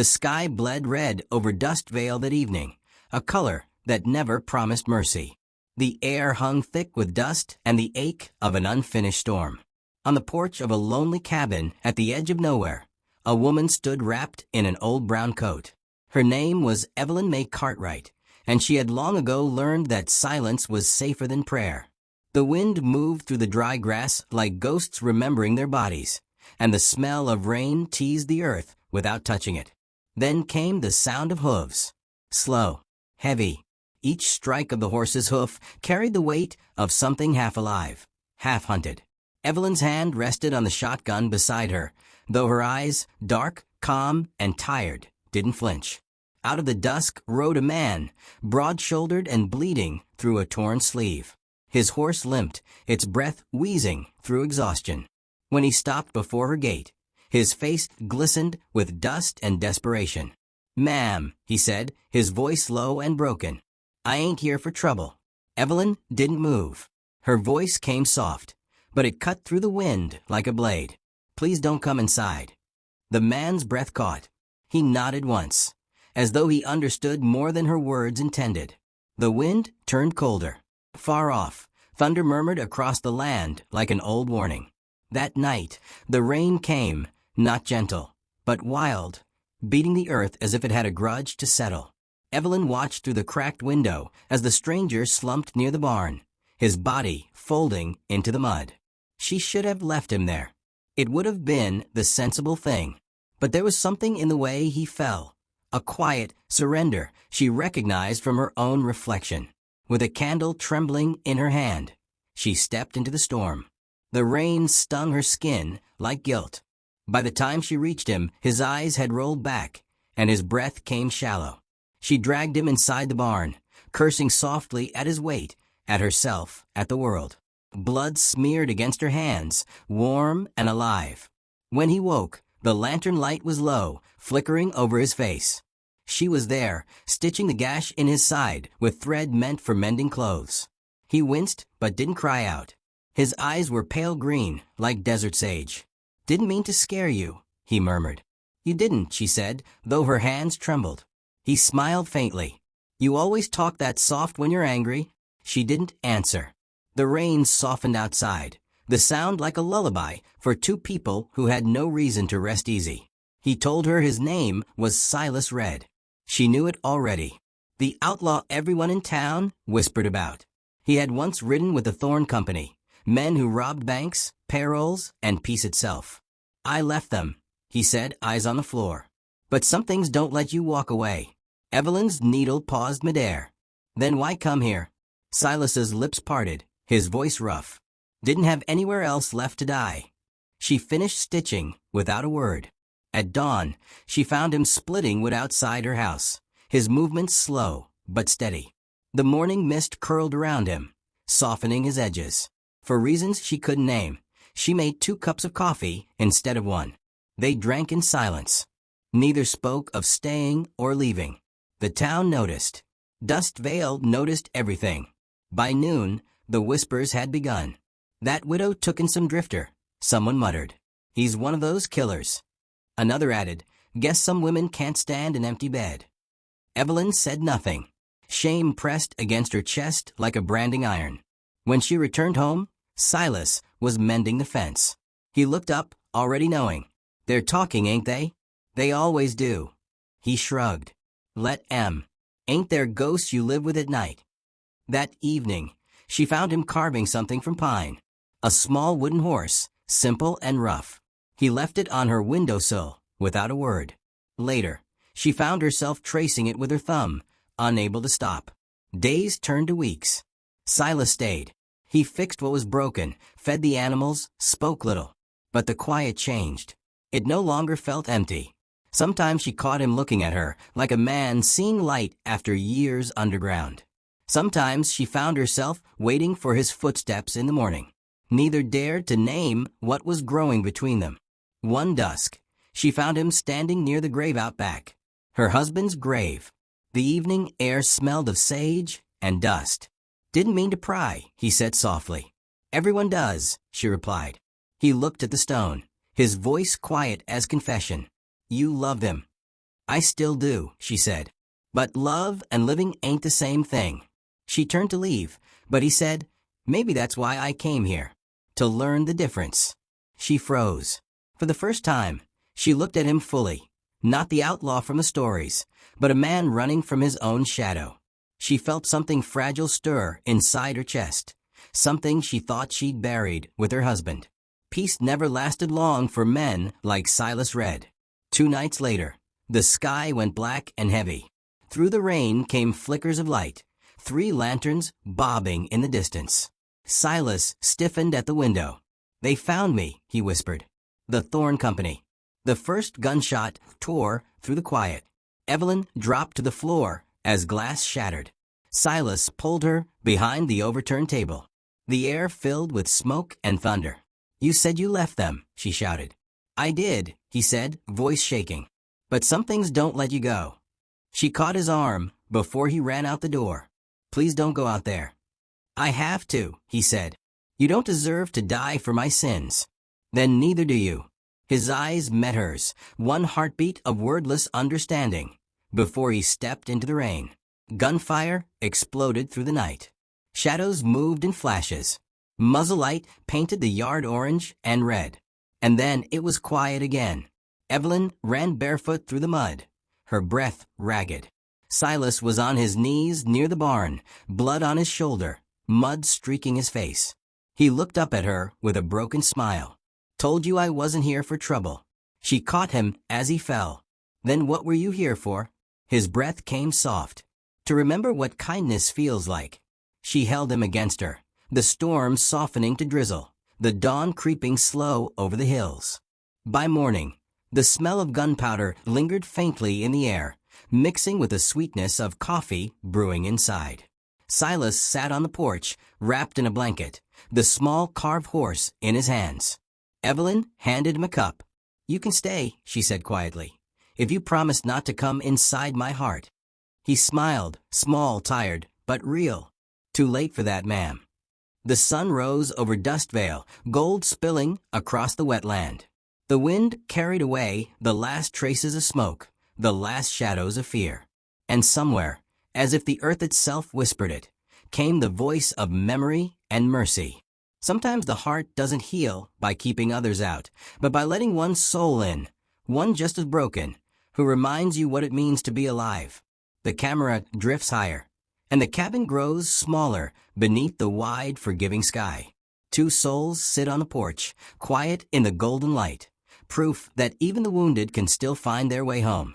The sky bled red over dust veil that evening, a color that never promised mercy. The air hung thick with dust and the ache of an unfinished storm. On the porch of a lonely cabin at the edge of nowhere, a woman stood wrapped in an old brown coat. Her name was Evelyn May Cartwright, and she had long ago learned that silence was safer than prayer. The wind moved through the dry grass like ghosts remembering their bodies, and the smell of rain teased the earth without touching it. Then came the sound of hooves. Slow, heavy. Each strike of the horse's hoof carried the weight of something half alive, half hunted. Evelyn's hand rested on the shotgun beside her, though her eyes, dark, calm, and tired, didn't flinch. Out of the dusk rode a man, broad-shouldered and bleeding through a torn sleeve. His horse limped, its breath wheezing through exhaustion. When he stopped before her gate, his face glistened with dust and desperation. "Ma'am," he said, his voice low and broken, "I ain't here for trouble." Evelyn didn't move. Her voice came soft, but it cut through the wind like a blade. "Please don't come inside." The man's breath caught. He nodded once, as though he understood more than her words intended. The wind turned colder. Far off, thunder murmured across the land like an old warning. That night, the rain came, not gentle, but wild, beating the earth as if it had a grudge to settle. Evelyn watched through the cracked window as the stranger slumped near the barn, his body folding into the mud. She should have left him there. It would have been the sensible thing. But there was something in the way he fell, a quiet surrender she recognized from her own reflection. With a candle trembling in her hand, she stepped into the storm. The rain stung her skin like guilt. By the time she reached him, his eyes had rolled back, and his breath came shallow. She dragged him inside the barn, cursing softly at his weight, at herself, at the world. Blood smeared against her hands, warm and alive. When he woke, the lantern light was low, flickering over his face. She was there, stitching the gash in his side with thread meant for mending clothes. He winced, but didn't cry out. His eyes were pale green, like desert sage. "Didn't mean to scare you," he murmured. "You didn't," she said, though her hands trembled. He smiled faintly. "You always talk that soft when you're angry." She didn't answer. The rain softened outside, the sound like a lullaby for two people who had no reason to rest easy. He told her his name was Silas Red. She knew it already. The outlaw everyone in town whispered about. He had once ridden with the Thorn Company, men who robbed banks, payrolls, and peace itself. "I left them," he said, eyes on the floor. "But some things don't let you walk away." Evelyn's needle paused midair. "Then why come here?" Silas's lips parted, his voice rough. "Didn't have anywhere else left to die." She finished stitching without a word. At dawn, she found him splitting wood outside her house, his movements slow but steady. The morning mist curled around him, softening his edges. For reasons she couldn't name, she made 2 cups of coffee instead of 1. They drank in silence. Neither spoke of staying or leaving. The town noticed. Dust Vale noticed everything. By noon, the whispers had begun. "That widow took in some drifter," someone muttered. "He's one of those killers." Another added, "Guess some women can't stand an empty bed." Evelyn said nothing. Shame pressed against her chest like a branding iron. When she returned home, Silas was mending the fence. He looked up, already knowing. "They're talking, ain't they?" "They always do." He shrugged. "Let 'em. Ain't there ghosts you live with at night?" That evening, she found him carving something from pine. A small wooden horse, simple and rough. He left it on her windowsill, without a word. Later, she found herself tracing it with her thumb, unable to stop. Days turned to weeks. Silas stayed. He fixed what was broken, fed the animals, spoke little. But the quiet changed. It no longer felt empty. Sometimes she caught him looking at her, like a man seeing light after years underground. Sometimes she found herself waiting for his footsteps in the morning. Neither dared to name what was growing between them. One dusk, she found him standing near the grave out back. Her husband's grave. The evening air smelled of sage and dust. "Didn't mean to pry," he said softly. "Everyone does," she replied. He looked at the stone, his voice quiet as confession. "You loved him." I still do, she said. But love and living ain't the same thing. She turned to leave, but he said, maybe that's why I came here. To learn the difference. She froze. For the first time, she looked at him fully. Not the outlaw from the stories, but a man running from his own shadow. She felt something fragile stir inside her chest. Something she thought she'd buried with her husband. Peace never lasted long for men like Silas Red. 2 nights later, the sky went black and heavy. Through the rain came flickers of light, 3 lanterns bobbing in the distance. Silas stiffened at the window. They found me, he whispered. The Thorn Company. The first gunshot tore through the quiet. Evelyn dropped to the floor as glass shattered. Silas pulled her behind the overturned table. The air filled with smoke and thunder. You said you left them, she shouted. I did, he said, voice shaking. But some things don't let you go. She caught his arm before he ran out the door. Please don't go out there. I have to, he said. You don't deserve to die for my sins. Then neither do you. His eyes met hers, one heartbeat of wordless understanding, before he stepped into the rain. Gunfire exploded through the night. Shadows moved in flashes. Muzzle light painted the yard orange and red. And then it was quiet again. Evelyn ran barefoot through the mud, her breath ragged. Silas was on his knees near the barn, blood on his shoulder, mud streaking his face. He looked up at her with a broken smile. Told you I wasn't here for trouble. She caught him as he fell. Then what were you here for? His breath came soft. To remember what kindness feels like. She held him against her, the storm softening to drizzle, the dawn creeping slow over the hills. By morning, the smell of gunpowder lingered faintly in the air, mixing with the sweetness of coffee brewing inside. Silas sat on the porch, wrapped in a blanket, the small carved horse in his hands. Evelyn handed him a cup. You can stay, she said quietly, if you promise not to come inside my heart. He smiled, small, tired, but real. Too late for that, ma'am. The sun rose over Dust Vale, gold spilling across the wetland. The wind carried away the last traces of smoke, the last shadows of fear. And somewhere, as if the earth itself whispered it, came the voice of memory and mercy. Sometimes the heart doesn't heal by keeping others out, but by letting one soul in, one just as broken, who reminds you what it means to be alive. The camera drifts higher, and the cabin grows smaller beneath the wide, forgiving sky. 2 souls sit on the porch, quiet in the golden light, proof that even the wounded can still find their way home.